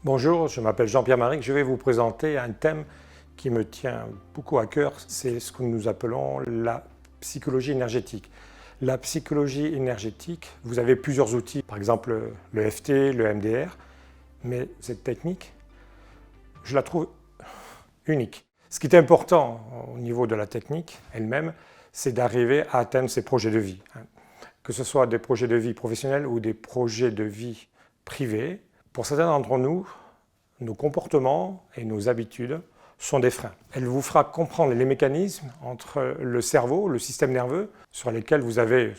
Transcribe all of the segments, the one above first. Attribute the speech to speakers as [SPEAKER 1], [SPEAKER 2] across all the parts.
[SPEAKER 1] Bonjour, je m'appelle Jean-Pierre Maric. Je vais vous présenter un thème qui me tient beaucoup à cœur. C'est ce que nous appelons la psychologie énergétique. La psychologie énergétique, vous avez plusieurs outils, par exemple le FT, le MDR, mais cette technique, je la trouve unique. Ce qui est important au niveau de la technique elle-même, c'est d'arriver à atteindre ses projets de vie. Que ce soit des projets de vie professionnels ou des projets de vie privés. Pour certains d'entre nous, nos comportements et nos habitudes sont des freins. Elle vous fera comprendre les mécanismes entre le cerveau, le système nerveux, sur lesquels vous avez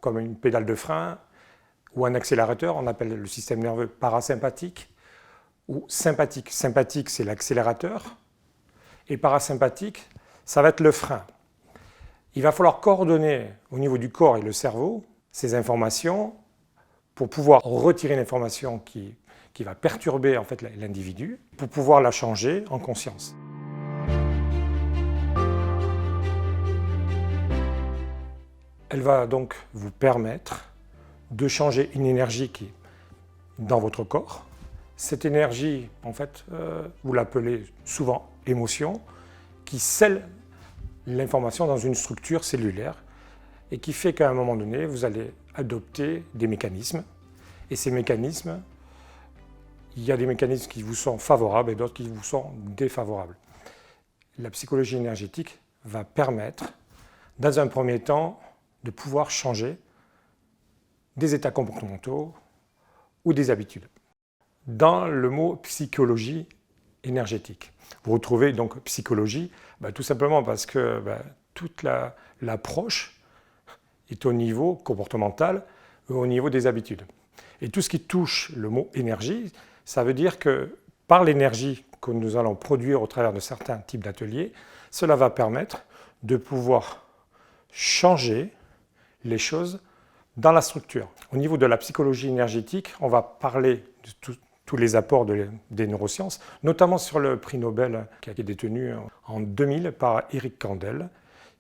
[SPEAKER 1] comme une pédale de frein ou un accélérateur, on appelle le système nerveux parasympathique ou sympathique. Sympathique, c'est l'accélérateur, et parasympathique, ça va être le frein. Il va falloir coordonner au niveau du corps et le cerveau ces informations pour pouvoir retirer l'information qui va perturber en fait l'individu, pour pouvoir la changer en conscience. Elle va donc vous permettre de changer une énergie qui est dans votre corps. Cette énergie, en fait, vous l'appelez souvent émotion, qui scelle l'information dans une structure cellulaire et qui fait qu'à un moment donné, vous allez adopter des mécanismes. Et ces mécanismes, il y a des mécanismes qui vous sont favorables et d'autres qui vous sont défavorables. La psychologie énergétique va permettre, dans un premier temps, de pouvoir changer des états comportementaux ou des habitudes. Dans le mot psychologie énergétique, vous retrouvez donc psychologie, tout simplement parce que toute l'approche est au niveau comportemental ou au niveau des habitudes. Et tout ce qui touche le mot énergie, ça veut dire que par l'énergie que nous allons produire au travers de certains types d'ateliers, cela va permettre de pouvoir changer les choses dans la structure. Au niveau de la psychologie énergétique, on va parler de tous les apports des neurosciences, notamment sur le prix Nobel qui a été détenu en 2000 par Eric Kandel,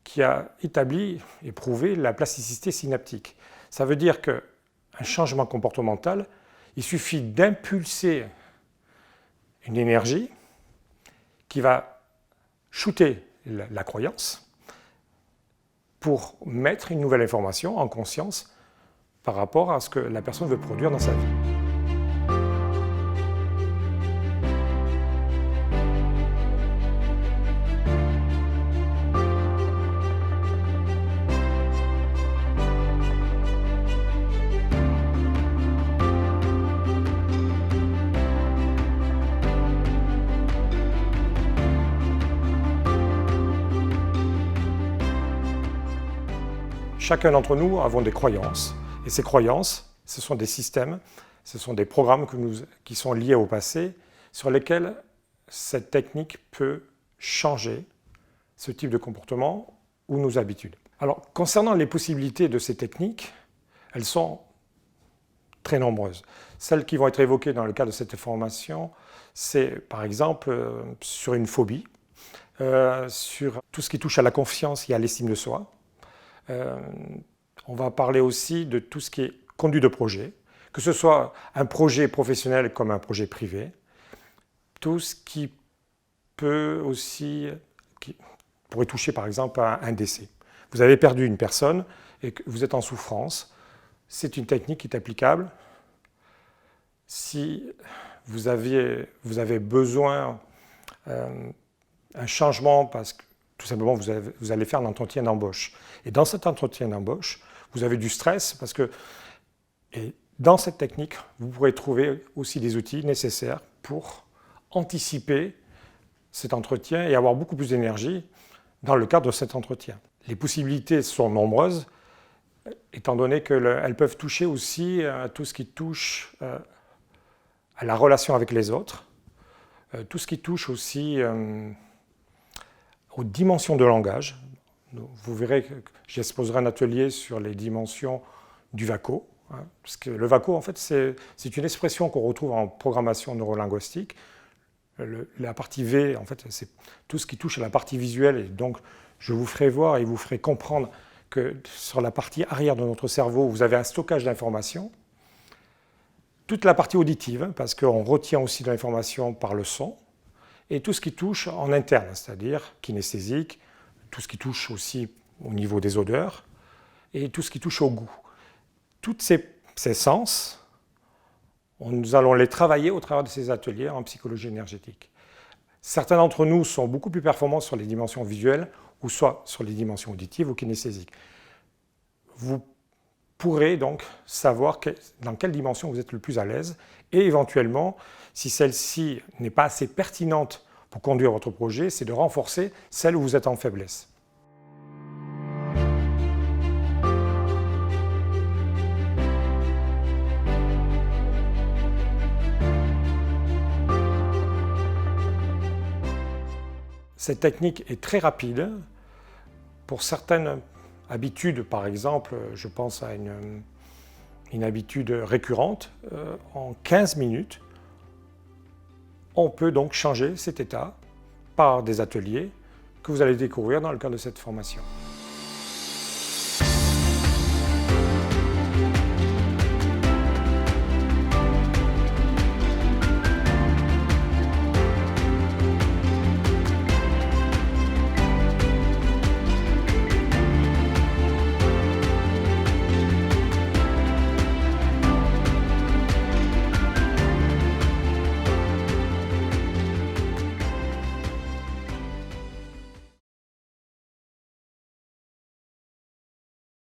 [SPEAKER 1] qui a établi et prouvé la plasticité synaptique. Ça veut dire qu'un changement comportemental, il suffit d'impulser une énergie qui va shooter la croyance pour mettre une nouvelle information en conscience par rapport à ce que la personne veut produire dans sa vie. Chacun d'entre nous avons des croyances, et ces croyances, ce sont des systèmes, ce sont des programmes qui sont liés au passé, sur lesquels cette technique peut changer ce type de comportement ou nos habitudes. Alors, concernant les possibilités de ces techniques, elles sont très nombreuses. Celles qui vont être évoquées dans le cadre de cette formation, c'est par exemple sur une phobie, sur tout ce qui touche à la confiance et à l'estime de soi. On va parler aussi de tout ce qui est conduite de projet, que ce soit un projet professionnel comme un projet privé, tout ce qui peut aussi, qui pourrait toucher par exemple à un décès. Vous avez perdu une personne et que vous êtes en souffrance, c'est une technique qui est applicable. Si vous avez besoin d'un changement parce que tout simplement, vous allez faire un entretien d'embauche. Et dans cet entretien d'embauche, vous avez du stress parce que, et dans cette technique, vous pourrez trouver aussi des outils nécessaires pour anticiper cet entretien et avoir beaucoup plus d'énergie dans le cadre de cet entretien. Les possibilités sont nombreuses, étant donné qu'elles peuvent toucher aussi à tout ce qui touche à la relation avec les autres, tout ce qui touche aussi aux dimensions de langage. Vous verrez que j'exposerai un atelier sur les dimensions du VACO. Parce que le VACO, en fait, c'est une expression qu'on retrouve en programmation neurolinguistique. La partie V, en fait, c'est tout ce qui touche à la partie visuelle. Et donc, je vous ferai voir et vous ferai comprendre que sur la partie arrière de notre cerveau, vous avez un stockage d'informations toute la partie auditive, parce qu'on retient aussi de l'information par le son, et tout ce qui touche en interne, c'est-à-dire kinesthésique, tout ce qui touche aussi au niveau des odeurs, et tout ce qui touche au goût. Tous ces sens, nous allons les travailler au travers de ces ateliers en psychologie énergétique. Certains d'entre nous sont beaucoup plus performants sur les dimensions visuelles, ou soit sur les dimensions auditives ou kinesthésiques. Vous pourrez donc savoir dans quelle dimension vous êtes le plus à l'aise et éventuellement, si celle-ci n'est pas assez pertinente pour conduire votre projet, c'est de renforcer celle où vous êtes en faiblesse. Cette technique est très rapide. Pour certaines habitudes, par exemple, je pense à une habitude récurrente, en 15 minutes, on peut donc changer cet état par des ateliers que vous allez découvrir dans le cadre de cette formation.